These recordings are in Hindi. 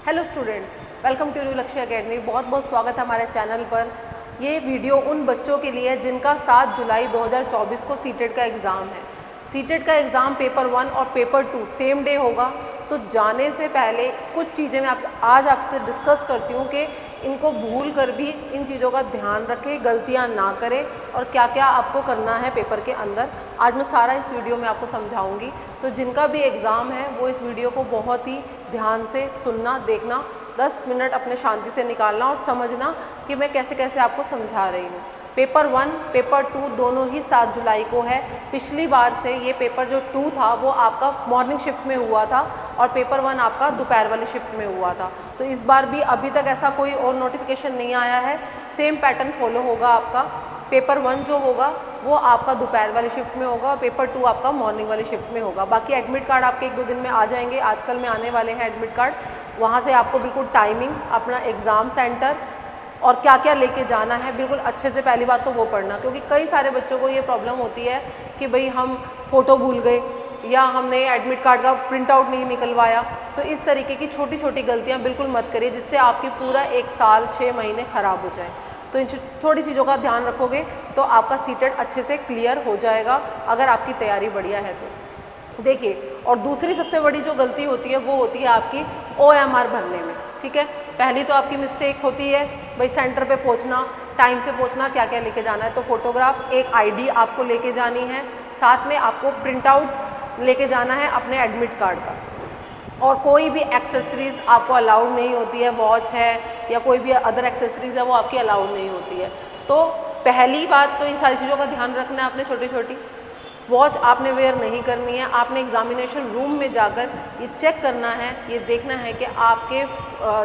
Hello students, welcome to new Lakshya academy. बहुत बहुत स्वागत है हमारे चैनल पर। ये वीडियो उन बच्चों के लिए है जिनका 7 जुलाई 2024 को सीटेट का एग्ज़ाम है। सीटेट का एग्ज़ाम पेपर 1 और पेपर 2 सेम डे होगा। तो जाने से पहले कुछ चीज़ें मैं आज आपसे डिस्कस करती हूँ कि इनको भूल कर भी इन चीज़ों का ध्यान रखें, गलतियाँ ना करें और क्या क्या आपको करना है पेपर के अंदर। आज मैं सारा इस वीडियो में आपको समझाऊंगी। तो जिनका भी एग्ज़ाम है वो इस वीडियो को बहुत ही ध्यान से सुनना, देखना, 10 मिनट अपने शांति से निकालना और समझना कि मैं कैसे कैसे आपको समझा रही हूँ। पेपर 1, पेपर 2 दोनों ही 7 जुलाई को है। पिछली बार से ये पेपर जो 2 था वो आपका मॉर्निंग शिफ्ट में हुआ था और पेपर 1 आपका दोपहर वाली शिफ्ट में हुआ था। तो इस बार भी अभी तक ऐसा कोई और नोटिफिकेशन नहीं आया है। सेम पैटर्न फॉलो होगा आपका। पेपर 1 जो होगा वो आपका दोपहर वाली शिफ्ट में होगा और पेपर 2 आपका मॉर्निंग वाली शिफ्ट में होगा। बाकी एडमिट कार्ड आपके 1-2 दिन में आ जाएंगे। आजकल में आने वाले हैं एडमिट कार्ड। वहाँ से आपको बिल्कुल टाइमिंग, अपना एग्ज़ाम सेंटर और क्या क्या लेके जाना है बिल्कुल अच्छे से पहली बात तो वो पढ़ना, क्योंकि कई सारे बच्चों को ये प्रॉब्लम होती है कि भाई हम फ़ोटो भूल गए या हमने एडमिट कार्ड का प्रिंट आउट नहीं निकलवाया। तो इस तरीके की छोटी छोटी गलतियाँ बिल्कुल मत करिए जिससे आपकी पूरा 1 साल 6 महीने ख़राब हो जाए। तो इन थोड़ी चीज़ों का ध्यान रखोगे तो आपका सीटेट अच्छे से क्लियर हो जाएगा अगर आपकी तैयारी बढ़िया है तो। देखिए, और दूसरी सबसे बड़ी जो गलती होती है वो होती है आपकी OMR भरने में। ठीक है, पहली तो आपकी मिस्टेक होती है भाई सेंटर पे पहुंचना, टाइम से पहुंचना, क्या क्या लेके जाना है। तो फोटोग्राफ, एक ID आपको लेके जानी है, साथ में आपको प्रिंट आउट लेके जाना है अपने एडमिट कार्ड का। और कोई भी एक्सेसरीज़ आपको अलाउड नहीं होती है, वॉच है या कोई भी अदर एक्सेसरीज़ है वो आपकी अलाउड नहीं होती है। तो पहली बात तो इन सारी चीज़ों का ध्यान रखना है आपने। छोटी छोटी वॉच आपने वेयर नहीं करनी है। आपने एग्जामिनेशन रूम में जाकर ये चेक करना है, ये देखना है कि आपके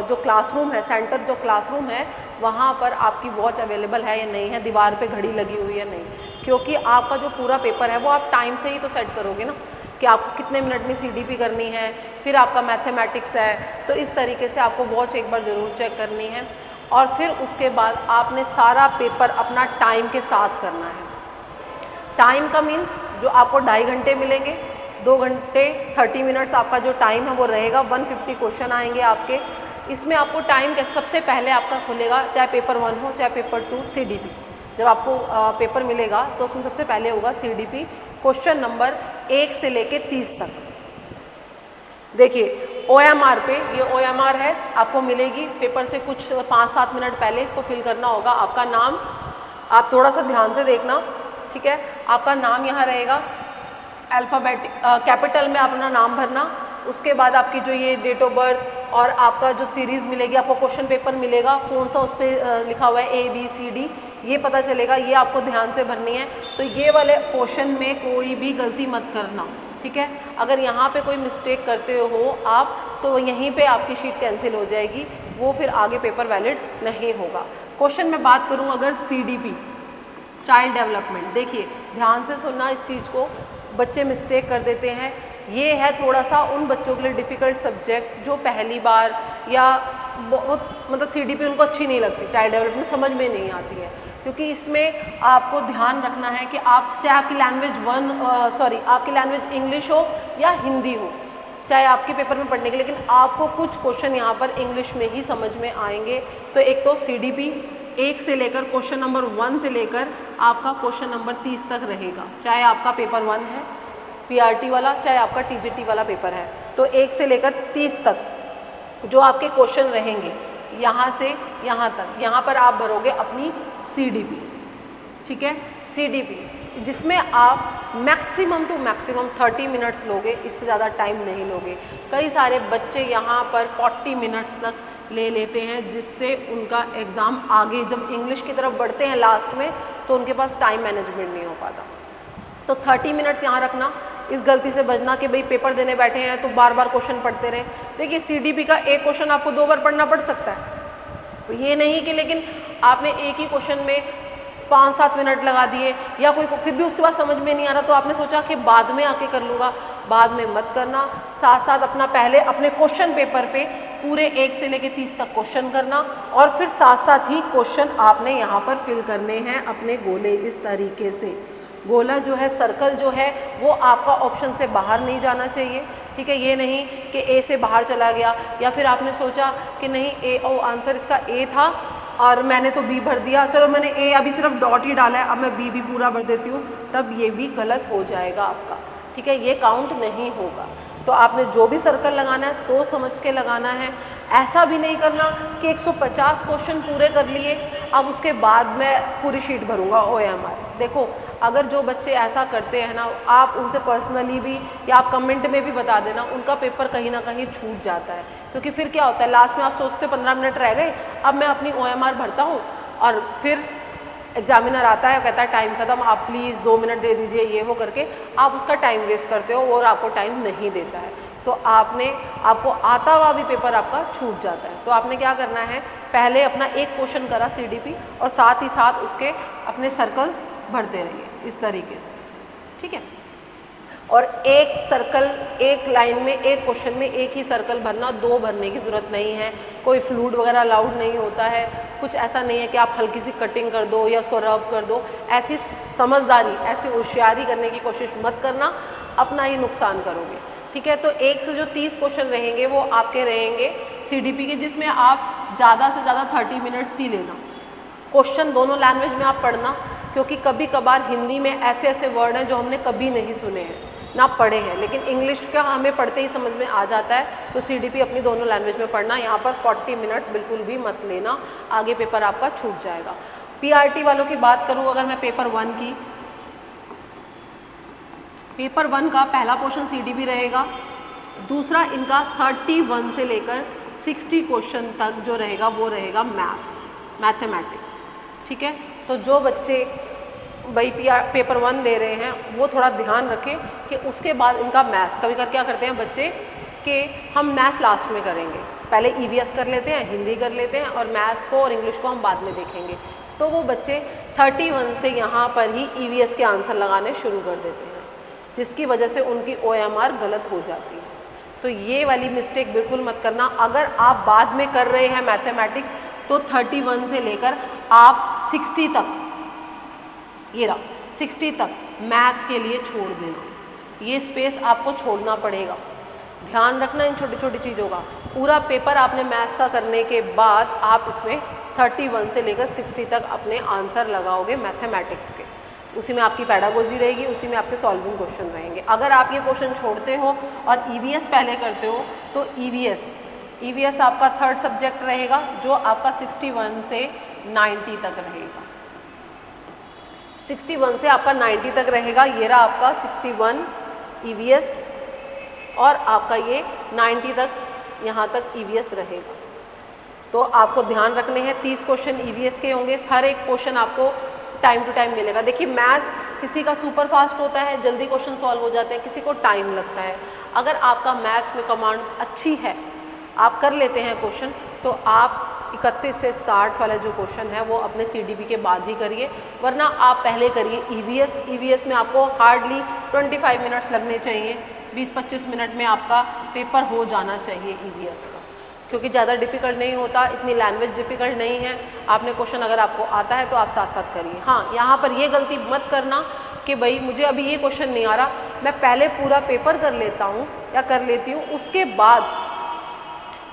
जो क्लासरूम है, सेंटर जो क्लासरूम है वहाँ पर आपकी वॉच अवेलेबल है या नहीं है, दीवार पे घड़ी लगी हुई है नहीं। क्योंकि आपका जो पूरा पेपर है वो आप टाइम से ही तो सेट करोगे ना कि आपको कितने मिनट में CDP करनी है, फिर आपका मैथमेटिक्स है। तो इस तरीके से आपको वॉच एक बार ज़रूर चेक करनी है और फिर उसके बाद आपने सारा पेपर अपना टाइम के साथ करना है। टाइम का मीन्स जो आपको 2.5 घंटे मिलेंगे, 2 घंटे 30 मिनट्स आपका जो टाइम है वो रहेगा। 150 क्वेश्चन आएंगे आपके। इसमें आपको टाइम के सबसे पहले आपका खुलेगा, चाहे पेपर 1 हो चाहे पेपर 2, CDP। जब आपको पेपर मिलेगा तो उसमें सबसे पहले होगा CDP, क्वेश्चन नंबर 1 से लेके 30 तक। देखिए OMR पे, ये OMR है, आपको मिलेगी पेपर से कुछ 5-7 मिनट पहले। इसको फिल करना होगा। आपका नाम, आप थोड़ा सा ध्यान से देखना, ठीक है। आपका नाम यहाँ रहेगा, अल्फ़ाबेटिक कैपिटल में अपना नाम भरना। उसके बाद आपकी जो ये डेट ऑफ बर्थ और आपका जो सीरीज़ मिलेगी, आपको क्वेश्चन पेपर मिलेगा, कौन सा उस पर लिखा हुआ है ABCD, ये पता चलेगा, ये आपको ध्यान से भरनी है। तो ये वाले क्वेश्चन में कोई भी गलती मत करना, ठीक है। अगर यहाँ पे कोई मिस्टेक करते हो आप तो यहीं पे आपकी शीट कैंसिल हो जाएगी, वो फिर आगे पेपर वैलिड नहीं होगा। क्वेश्चन में बात करूँ अगर CDP, चाइल्ड डेवलपमेंट, देखिए ध्यान से सुनना इस चीज़ को, बच्चे मिस्टेक कर देते हैं। ये है थोड़ा सा उन बच्चों के लिए डिफ़िकल्ट सब्जेक्ट जो पहली बार या बहुत मतलब CDP उनको अच्छी नहीं लगती, चाइल्ड डेवलपमेंट समझ में नहीं आती है। क्योंकि इसमें आपको ध्यान रखना है कि आप चाहे आपकी लैंग्वेज आपकी लैंग्वेज इंग्लिश हो या हिंदी हो, चाहे आपके पेपर में पढ़ने के, लेकिन आपको कुछ क्वेश्चन यहाँ पर इंग्लिश में ही समझ में आएंगे। तो एक तो CDP 1 से लेकर क्वेश्चन नंबर 1 से लेकर आपका क्वेश्चन नंबर 30 तक रहेगा। चाहे आपका पेपर 1 है PRT वाला, चाहे आपका TGT वाला पेपर है, तो 1 से लेकर 30 तक जो आपके क्वेश्चन रहेंगे यहाँ से यहाँ तक, यहाँ पर आप भरोगे अपनी CDP, ठीक है। CDP जिसमें आप मैक्सिमम टू मैक्सिमम 30 मिनट्स लोगे, इससे ज़्यादा टाइम नहीं लोगे। कई सारे बच्चे यहाँ पर 40 मिनट्स तक ले लेते हैं, जिससे उनका एग्ज़ाम आगे जब इंग्लिश की तरफ बढ़ते हैं लास्ट में तो उनके पास टाइम मैनेजमेंट नहीं हो पाता। तो 30 मिनट्स यहाँ रखना, इस गलती से बचना कि भाई पेपर देने बैठे हैं तो बार बार क्वेश्चन पढ़ते रहे। देखिए CDP का एक क्वेश्चन आपको 2 बार पढ़ना पड़ सकता है, तो ये नहीं कि लेकिन आपने एक ही क्वेश्चन में 5-7 मिनट लगा दिए या कोई फिर भी उसके बाद समझ में नहीं आ रहा तो आपने सोचा कि बाद में आके कर लूँगा। बाद में मत करना, साथ साथ अपना पहले अपने क्वेश्चन पेपर पे पूरे 1 से लेके 30 तक क्वेश्चन करना और फिर साथ साथ ही क्वेश्चन आपने यहाँ पर फिल करने हैं अपने गोले। इस तरीके से गोला जो है, सर्कल जो है वो आपका ऑप्शन से बाहर नहीं जाना चाहिए, ठीक है, ये नहीं कि ए से बाहर चला गया, या फिर आपने सोचा कि नहीं ए आंसर इसका ए था और मैंने तो बी भर दिया, चलो मैंने ए अभी सिर्फ डॉट ही डाला है, अब मैं बी भी पूरा भर देती हूँ, तब ये भी गलत हो जाएगा आपका। ठीक है, ये काउंट नहीं होगा। तो आपने जो भी सर्कल लगाना है सोच समझ के लगाना है। ऐसा भी नहीं करना कि 150 क्वेश्चन पूरे कर लिए अब उसके बाद मैं पूरी शीट भरूंगा OMR। देखो, अगर जो बच्चे ऐसा करते हैं ना, आप उनसे पर्सनली भी या आप कमेंट में भी बता देना, उनका पेपर कहीं ना कहीं छूट जाता है। क्योंकि फिर क्या होता है, लास्ट में आप सोचते 15 मिनट रह गए, अब मैं अपनी OMR भरता हूँ, और फिर एग्जामिनर आता है, कहता है टाइम ख़त्म, आप प्लीज़ 2 मिनट दे दीजिए, ये वो करके आप उसका टाइम वेस्ट करते हो और आपको टाइम नहीं देता है। तो आपको आता हुआ भी पेपर आपका छूट जाता है। तो आपने क्या करना है, पहले अपना एक क्वेश्चन करा CDP और साथ ही साथ उसके अपने सर्कल्स भरते रहिए इस तरीके से। ठीक है, और एक सर्कल, एक लाइन में, एक क्वेश्चन में एक ही सर्कल भरना, 2 भरने की ज़रूरत नहीं है। कोई फ्लूइड वगैरह अलाउड नहीं होता है, कुछ ऐसा नहीं है कि आप हल्की सी कटिंग कर दो या उसको रब कर दो। ऐसी समझदारी, ऐसी होशियारी करने की कोशिश मत करना, अपना ही नुकसान करोगे। ठीक है, तो एक से जो 30 क्वेश्चन रहेंगे वो आपके रहेंगे CDP के, जिसमें आप ज़्यादा से ज़्यादा 30 मिनट्स ही लेना। क्वेश्चन दोनों लैंग्वेज में आप पढ़ना, क्योंकि कभी कभार हिंदी में ऐसे ऐसे वर्ड हैं जो हमने कभी नहीं सुने हैं ना पढ़े हैं, लेकिन इंग्लिश का हमें पढ़ते ही समझ में आ जाता है। तो CDP अपनी दोनों लैंग्वेज में पढ़ना। यहाँ पर 40 मिनट्स बिल्कुल भी मत लेना, आगे पेपर आपका छूट जाएगा। PRT वालों की बात करूँ अगर मैं पेपर 1 की, पेपर 1 का पहला पोर्शन CDP रहेगा, दूसरा इनका 31 से लेकर 60 क्वेश्चन तक जो रहेगा वो रहेगा मैथमेटिक्स। ठीक है, तो जो बच्चे भाई पेपर 1 दे रहे हैं वो थोड़ा ध्यान रखें कि उसके बाद इनका मैथ्स, कभी कर क्या करते हैं बच्चे कि हम मैथ्स लास्ट में करेंगे, पहले EVS कर लेते हैं, हिंदी कर लेते हैं, और मैथ्स को और इंग्लिश को हम बाद में देखेंगे। तो वो बच्चे 31 से यहाँ पर ही EVS के आंसर लगाने शुरू कर देते हैं, जिसकी वजह से उनकी OMR गलत हो जाती है। तो ये वाली मिस्टेक बिल्कुल मत करना। अगर आप बाद में कर रहे हैं मैथमेटिक्स तो 31 से लेकर आप 60 तक, ये रहा 60 तक मैथ्स के लिए छोड़ देना, ये स्पेस आपको छोड़ना पड़ेगा। ध्यान रखना इन छोटी छोटी चीज़ों का। पूरा पेपर आपने मैथ्स का करने के बाद आप इसमें 31 से लेकर 60 तक अपने आंसर लगाओगे मैथमेटिक्स के। उसी में आपकी पैडागोजी रहेगी, उसी में आपके सॉल्विंग क्वेश्चन रहेंगे। अगर आप ये क्वेश्चन छोड़ते हो और EVS पहले करते हो तो EVS आपका 3rd सब्जेक्ट रहेगा, जो आपका 61 से 90 तक रहेगा। 61 से आपका 90 तक रहेगा। ये रहा आपका 61 EVS, और आपका ये 90 तक, यहाँ तक EVS रहेगा। तो आपको ध्यान रखने हैं 30 क्वेश्चन EVS के होंगे, हर एक क्वेश्चन आपको टाइम टू टाइम मिलेगा। देखिए, मैथ्स किसी का सुपर फास्ट होता है, जल्दी क्वेश्चन सॉल्व हो जाते हैं, किसी को टाइम लगता है। अगर आपका मैथ्स में कमांड अच्छी है, आप कर लेते हैं क्वेश्चन, तो आप 31 से 60 वाला जो क्वेश्चन है वो अपने CDP के बाद ही करिए, वरना आप पहले करिए EVS में आपको हार्डली 25 मिनट्स लगने चाहिए, 20-25 मिनट में आपका पेपर हो जाना चाहिए EVS का, क्योंकि ज़्यादा डिफ़िकल्ट नहीं होता, इतनी लैंग्वेज डिफ़िकल्ट नहीं है। आपने क्वेश्चन अगर आपको आता है तो आप साथ साथ करिए। हाँ, यहाँ पर ये गलती मत करना कि भाई मुझे अभी ये क्वेश्चन नहीं आ रहा, मैं पहले पूरा पेपर कर लेता हूँ या कर लेती हूँ, उसके बाद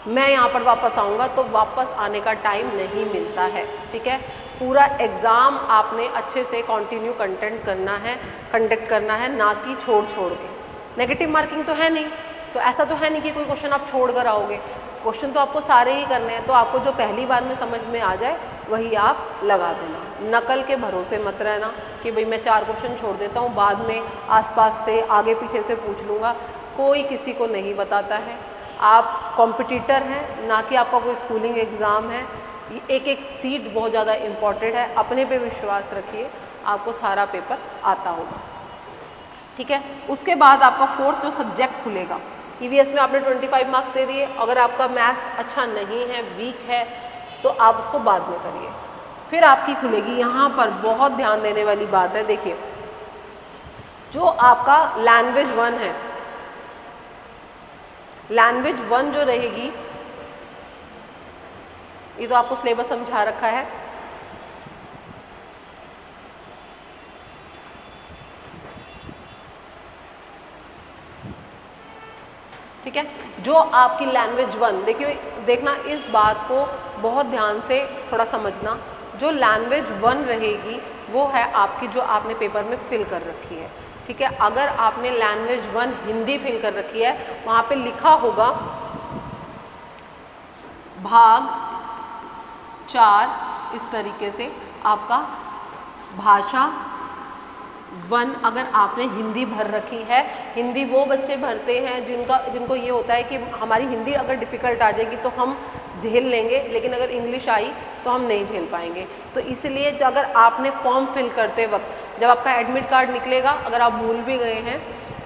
मैं यहाँ पर वापस आऊँगा, तो वापस आने का टाइम नहीं मिलता है। ठीक है, पूरा एग्ज़ाम आपने अच्छे से कंटिन्यू कंडक्ट करना है, ना कि छोड़ के। नेगेटिव मार्किंग तो है नहीं, तो ऐसा तो है नहीं कि कोई क्वेश्चन आप छोड़ कर आओगे। क्वेश्चन तो आपको सारे ही करने हैं, तो आपको जो पहली बार में समझ में आ जाए वही आप लगा देना। नकल के भरोसे मत रहना कि भाई मैं 4 क्वेश्चन छोड़ देता हूँ, बाद में आसपास से आगे पीछे से पूछ लूँगा। कोई किसी को नहीं बताता है। आप कॉम्पिटिटर हैं, ना कि आपका कोई स्कूलिंग एग्ज़ाम है। एक एक सीट बहुत ज़्यादा इम्पॉर्टेंट है। अपने पे विश्वास रखिए, आपको सारा पेपर आता होगा। ठीक है, उसके बाद आपका 4th जो सब्जेक्ट खुलेगा, EVS में आपने 25 मार्क्स दे दिए। अगर आपका मैथ्स अच्छा नहीं है, वीक है, तो आप उसको बाद में करिए। फिर आपकी खुलेगी, यहाँ पर बहुत ध्यान देने वाली बात है। देखिए, जो आपका लैंग्वेज 1 है, लैंग्वेज 1 जो रहेगी, ये तो आपको सिलेबस समझा रखा है। ठीक है। जो आपकी लैंग्वेज 1, देखिए देखना इस बात को बहुत ध्यान से थोड़ा समझना, जो लैंग्वेज 1 रहेगी वो है आपकी जो आपने पेपर में फिल कर रखी है, ठीक है। अगर आपने लैंग्वेज 1 हिंदी फिल कर रखी है, वहाँ पे लिखा होगा भाग 4, इस तरीके से आपका भाषा 1 अगर आपने हिंदी भर रखी है। हिंदी वो बच्चे भरते हैं जिनको ये होता है कि हमारी हिंदी अगर डिफ़िकल्ट आ जाएगी तो हम झेल लेंगे, लेकिन अगर इंग्लिश आई तो हम नहीं झेल पाएंगे। तो इसलिए अगर आपने फॉर्म फिल करते वक्त जब आपका एडमिट कार्ड निकलेगा, अगर आप भूल भी गए हैं,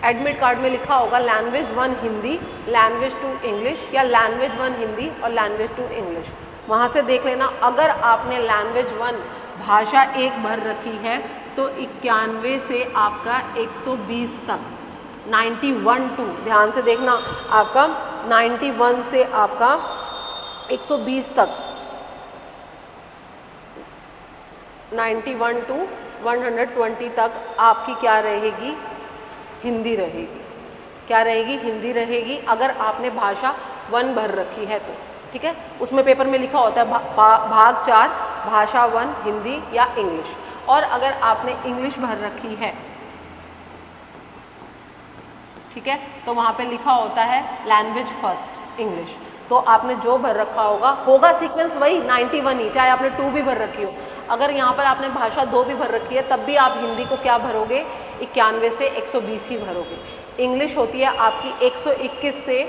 एडमिट कार्ड में लिखा होगा लैंग्वेज 1 हिंदी, लैंग्वेज 2 इंग्लिश, या लैंग्वेज 1 हिंदी और लैंग्वेज 2 इंग्लिश। वहाँ से देख लेना, अगर आपने लैंग्वेज 1 भाषा 1 भर रखी है तो 91 से आपका 120 तक 91 टू, ध्यान से देखना, आपका 91 से आपका 120 तक 91 टू 120 तक आपकी क्या रहेगी, हिंदी रहेगी। क्या रहेगी, हिंदी रहेगी, अगर आपने भाषा 1 भर रखी है तो, ठीक है। उसमें पेपर में लिखा होता है भाग 4 भाषा 1 हिंदी या इंग्लिश। और अगर आपने इंग्लिश भर रखी है, ठीक है, तो वहाँ पे लिखा होता है लैंग्वेज 1 इंग्लिश। तो आपने जो भर रखा होगा सीक्वेंस वही 91 ही, चाहे आपने 2 भी भर रखी हो। अगर यहाँ पर आपने भाषा 2 भी भर रखी है तब भी आप हिंदी को क्या भरोगे, 91 से 120 ही भरोगे। इंग्लिश होती है आपकी 121 से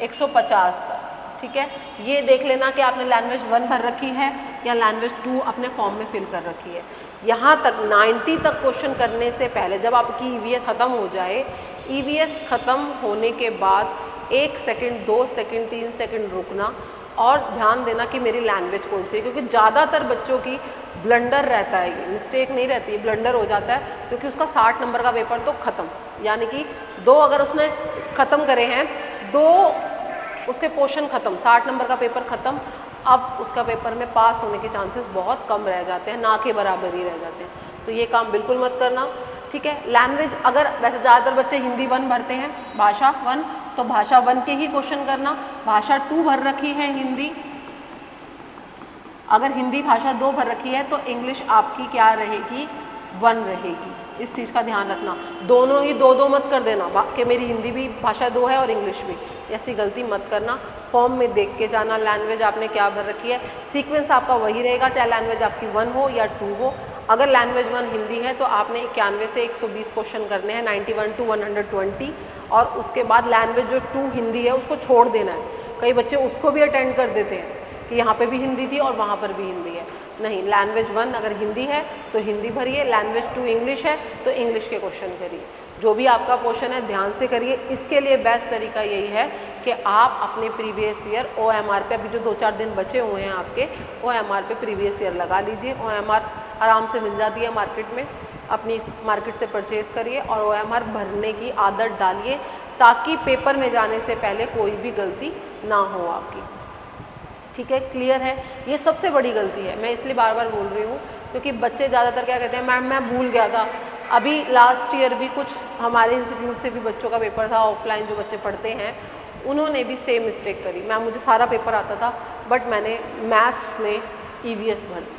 150 तक, ठीक है। ये देख लेना कि आपने लैंग्वेज 1 भर रखी है या लैंग्वेज 2 अपने फॉर्म में फिल कर रखी है। यहाँ तक 90 तक क्वेश्चन करने से पहले जब आपकी ईवीएस ख़त्म हो जाए, ईवीएस ख़त्म होने के बाद 1 सेकंड 2 सेकंड 3 सेकंड रुकना और ध्यान देना कि मेरी लैंग्वेज कौन सी है, क्योंकि ज़्यादातर बच्चों की ब्लंडर रहता है, ये मिस्टेक नहीं रहती है, ब्लंडर हो जाता है, क्योंकि उसका 60 नंबर का पेपर तो ख़त्म, यानी कि 2 अगर उसने ख़त्म करे हैं, 2 उसके पोर्शन ख़त्म, 60 नंबर का पेपर ख़त्म, अब उसका पेपर में पास होने के चांसेस बहुत कम रह जाते हैं, ना के बराबर ही रह जाते हैं। तो ये काम बिल्कुल मत करना, ठीक है। लैंग्वेज अगर वैसे ज़्यादातर बच्चे हिंदी 1 भरते हैं, भाषा 1, तो भाषा 1 के ही क्वेश्चन करना। भाषा 2 भर रखी है हिंदी, अगर हिंदी भाषा 2 भर रखी है तो इंग्लिश आपकी क्या रहेगी, 1 रहेगी। इस चीज़ का ध्यान रखना, दोनों ही 2-2 मत कर देना कि मेरी हिंदी भी भाषा 2 है और इंग्लिश भी, ऐसी गलती मत करना। फॉर्म में देख के जाना लैंग्वेज आपने क्या भर रखी है, सीक्वेंस आपका वही रहेगा चाहे लैंग्वेज आपकी 1 हो या 2 हो। अगर लैंग्वेज 1 हिंदी है तो आपने 91 से 120 क्वेश्चन करने हैं, 91 टू 120, और उसके बाद लैंग्वेज जो 2 हिंदी है उसको छोड़ देना है। कई बच्चे उसको भी अटेंड कर देते हैं कि यहाँ पे भी हिंदी थी और वहाँ पर भी हिंदी है, नहीं, लैंग्वेज 1 अगर हिंदी है तो हिंदी भरिए, लैंग्वेज 2 इंग्लिश है तो इंग्लिश के क्वेश्चन करिए। जो भी आपका क्वेश्चन है ध्यान से करिए। इसके लिए बेस्ट तरीका यही है कि आप अपने प्रीवियस ईयर OMR पे, अभी जो 2-4 दिन बचे हुए हैं आपके, OMR पे प्रीवियस ईयर लगा लीजिए। OMR आराम से मिल जाती है मार्केट में, अपनी मार्केट से परचेज़ करिए और OMR भरने की आदत डालिए, ताकि पेपर में जाने से पहले कोई भी गलती ना हो आपकी, ठीक है। क्लियर है, ये सबसे बड़ी गलती है, मैं इसलिए बार बार बोल रही हूँ, क्योंकि बच्चे ज़्यादातर क्या कहते हैं, मैम मैं भूल गया था। अभी लास्ट ईयर भी कुछ हमारे इंस्टीट्यूट से भी बच्चों का पेपर था, ऑफलाइन जो बच्चे पढ़ते हैं, उन्होंने भी सेम मिस्टेक करी। मैम मुझे सारा पेपर आता था बट मैंने मैथ्स में EVS भर दी,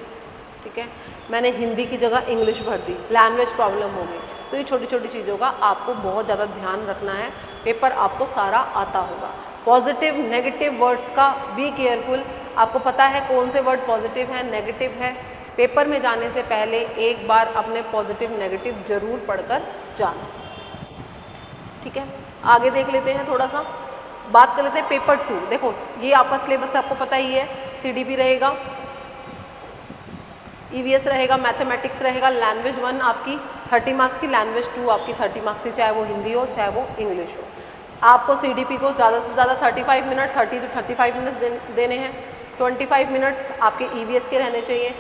ठीक है, मैंने हिंदी की जगह इंग्लिश भर दी, लैंग्वेज प्रॉब्लम हो गई। तो ये छोटी छोटी चीज़ों का आपको बहुत ज़्यादा ध्यान रखना है, पेपर आपको सारा आता होगा। पॉजिटिव नेगेटिव वर्ड्स का बी केयरफुल, आपको पता है कौन से वर्ड पॉजिटिव है नेगेटिव है। पेपर में जाने से पहले एक बार अपने पॉजिटिव नेगेटिव जरूर पढ़कर जाना, ठीक है। आगे देख लेते हैं, थोड़ा सा बात कर लेते हैं पेपर 2। देखो ये आपका सिलेबस आपको पता ही है, CDP रहेगा, EVS रहेगा, मैथमेटिक्स रहेगा, लैंग्वेज 1 आपकी 30 मार्क्स की, लैंग्वेज 2 आपकी 30 मार्क्स की, चाहे वो हिंदी हो चाहे वो इंग्लिश हो। आपको CDP को ज़्यादा से ज़्यादा 35 मिनट 30 to 35 मिनट्स देने हैं, 25 मिनट्स आपके EVS के रहने चाहिए।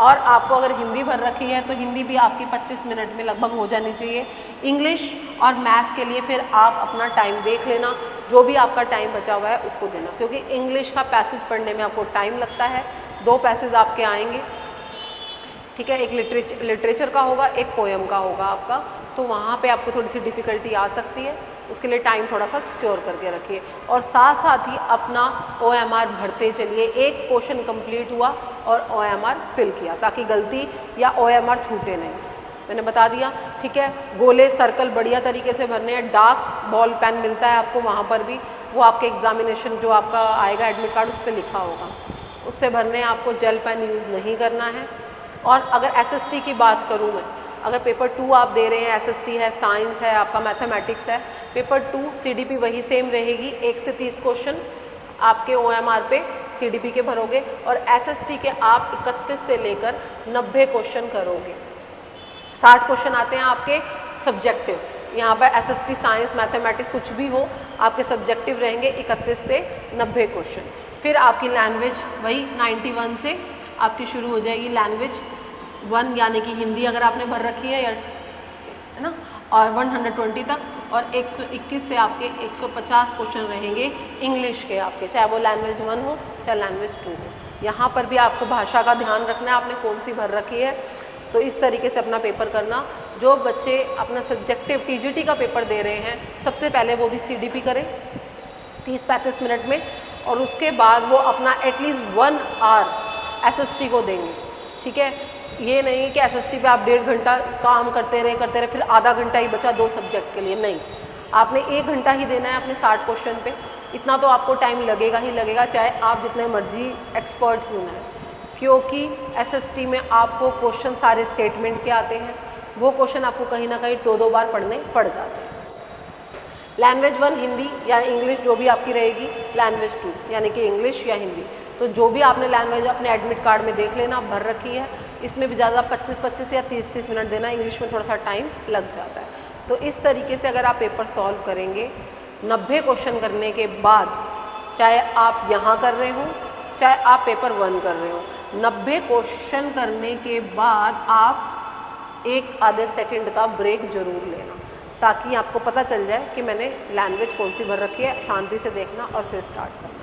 और आपको अगर हिंदी भर रखी है तो हिंदी भी आपकी 25 मिनट में लगभग हो जानी चाहिए। इंग्लिश और मैथ्स के लिए फिर आप अपना टाइम देख लेना, जो भी आपका टाइम बचा हुआ है उसको देना, क्योंकि इंग्लिश का पैसेज पढ़ने में आपको टाइम लगता है। 2 पैसेज आपके आएंगे, ठीक है, एक लिटरेचर का होगा, एक पोएम का होगा आपका, तो वहाँ पे आपको थोड़ी सी डिफ़िकल्टी आ सकती है। उसके लिए टाइम थोड़ा सा सिक्योर करके रखिए और साथ साथ ही अपना OMR भरते चलिए। एक क्वेश्चन कंप्लीट हुआ और OMR फिल किया ताकि गलती या OMR छूटे नहीं। मैंने बता दिया, ठीक है। गोले सर्कल बढ़िया तरीके से भरने हैं। डार्क बॉल पेन मिलता है आपको वहाँ पर भी, वो आपके एग्जामिनेशन जो आपका आएगा एडमिट कार्ड उस पर लिखा होगा, उससे भरने हैं आपको। जेल पेन यूज़ नहीं करना है। और अगर SST की बात करूँ मैं, अगर पेपर 2 आप दे रहे हैं, SST है, साइंस है, आपका मैथमेटिक्स है, पेपर 2 CDP वही सेम रहेगी। 1 से 30 क्वेश्चन आपके OMR पे CDP के भरोगे और SST के आप 31 से लेकर 90 क्वेश्चन करोगे। 60 क्वेश्चन आते हैं आपके सब्जेक्टिव। यहाँ पर SST, साइंस, मैथमेटिक्स कुछ भी हो, आपके सब्जेक्टिव रहेंगे 31 से 90 क्वेश्चन। फिर आपकी लैंग्वेज वही 91 से आपकी शुरू हो जाएगी। लैंग्वेज 1 यानी कि हिंदी अगर आपने भर रखी है, या है ना, और 120 तक, और 121 से आपके 150 क्वेश्चन रहेंगे इंग्लिश के आपके, चाहे वो लैंग्वेज 1 हो चाहे लैंग्वेज 2 हो। यहाँ पर भी आपको भाषा का ध्यान रखना है, आपने कौन सी भर रखी है। तो इस तरीके से अपना पेपर करना। जो बच्चे अपना सब्जेक्टिव TGT का पेपर दे रहे हैं, सबसे पहले वो भी CDP करें 30-35 मिनट में, और उसके बाद वो अपना एटलीस्ट 1 आवर SST को देंगे, ठीक है। ये नहीं कि SST पे आप 1.5 घंटा काम करते रहे, फिर आधा घंटा ही बचा 2 सब्जेक्ट के लिए, नहीं। आपने 1 घंटा ही देना है अपने 60 क्वेश्चन पे। इतना तो आपको टाइम लगेगा ही लगेगा, चाहे आप जितने मर्जी एक्सपर्ट क्यों ना है, क्योंकि SST में आपको क्वेश्चन सारे स्टेटमेंट के आते हैं। वो क्वेश्चन आपको कहीं ना कहीं 2-2 बार पढ़ने पड़ जाते हैं। लैंग्वेज 1 हिंदी या इंग्लिश जो भी आपकी रहेगी, लैंग्वेज 2 यानी कि इंग्लिश या हिंदी। तो जो भी आपने लैंग्वेज अपने एडमिट कार्ड में देख लेना, भर रखी है, इसमें भी ज़्यादा 25-25 या 30-30 मिनट देना। इंग्लिश में थोड़ा सा टाइम लग जाता है। तो इस तरीके से अगर आप पेपर सॉल्व करेंगे, 90 क्वेश्चन करने के बाद, चाहे आप यहाँ कर रहे हो चाहे आप पेपर 1 कर रहे हो, 90 क्वेश्चन करने के बाद आप 1 आधे सेकंड का ब्रेक जरूर लेना, ताकि आपको पता चल जाए कि मैंने लैंग्वेज कौन सी भर रखी है। शांति से देखना और फिर स्टार्ट करना।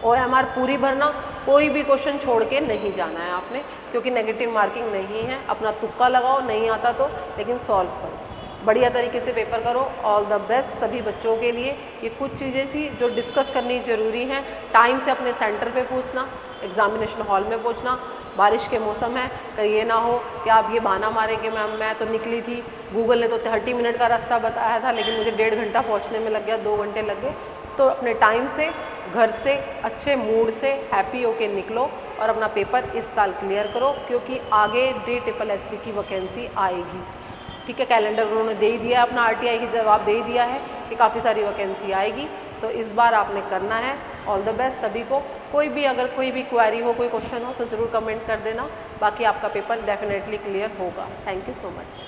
OMR पूरी भरना, कोई भी क्वेश्चन छोड़ के नहीं जाना है आपने, क्योंकि नेगेटिव मार्किंग नहीं है। अपना तुक्का लगाओ, नहीं आता तो, लेकिन सॉल्व करो, बढ़िया तरीके से पेपर करो। ऑल द बेस्ट सभी बच्चों के लिए। ये कुछ चीज़ें थी जो डिस्कस करनी ज़रूरी हैं। टाइम से अपने सेंटर पे पहुंचना, एग्जामिनेशन हॉल में पहुंचना। बारिश के मौसम है, कहीं ये ना हो कि आप ये बहाना मारें कि मैम मैं तो निकली थी, गूगल ने तो 30 मिनट का रास्ता बताया था, लेकिन मुझे 1.5 घंटा पहुँचने में लग गया, 2 घंटे लग गए। तो अपने टाइम से, घर से, अच्छे मूड से, हैप्पी होके निकलो और अपना पेपर इस साल क्लियर करो, क्योंकि आगे DSSS की वैकेंसी आएगी, ठीक है। कैलेंडर उन्होंने दे ही दिया है, अपना RTI की जवाब दे ही दिया है कि काफ़ी सारी वैकेंसी आएगी। तो इस बार आपने करना है। ऑल द बेस्ट सभी को। कोई भी अगर कोई भी क्वेरी हो, कोई क्वेश्चन हो तो ज़रूर कमेंट कर देना। बाकी आपका पेपर डेफिनेटली क्लियर होगा। Thank you so much.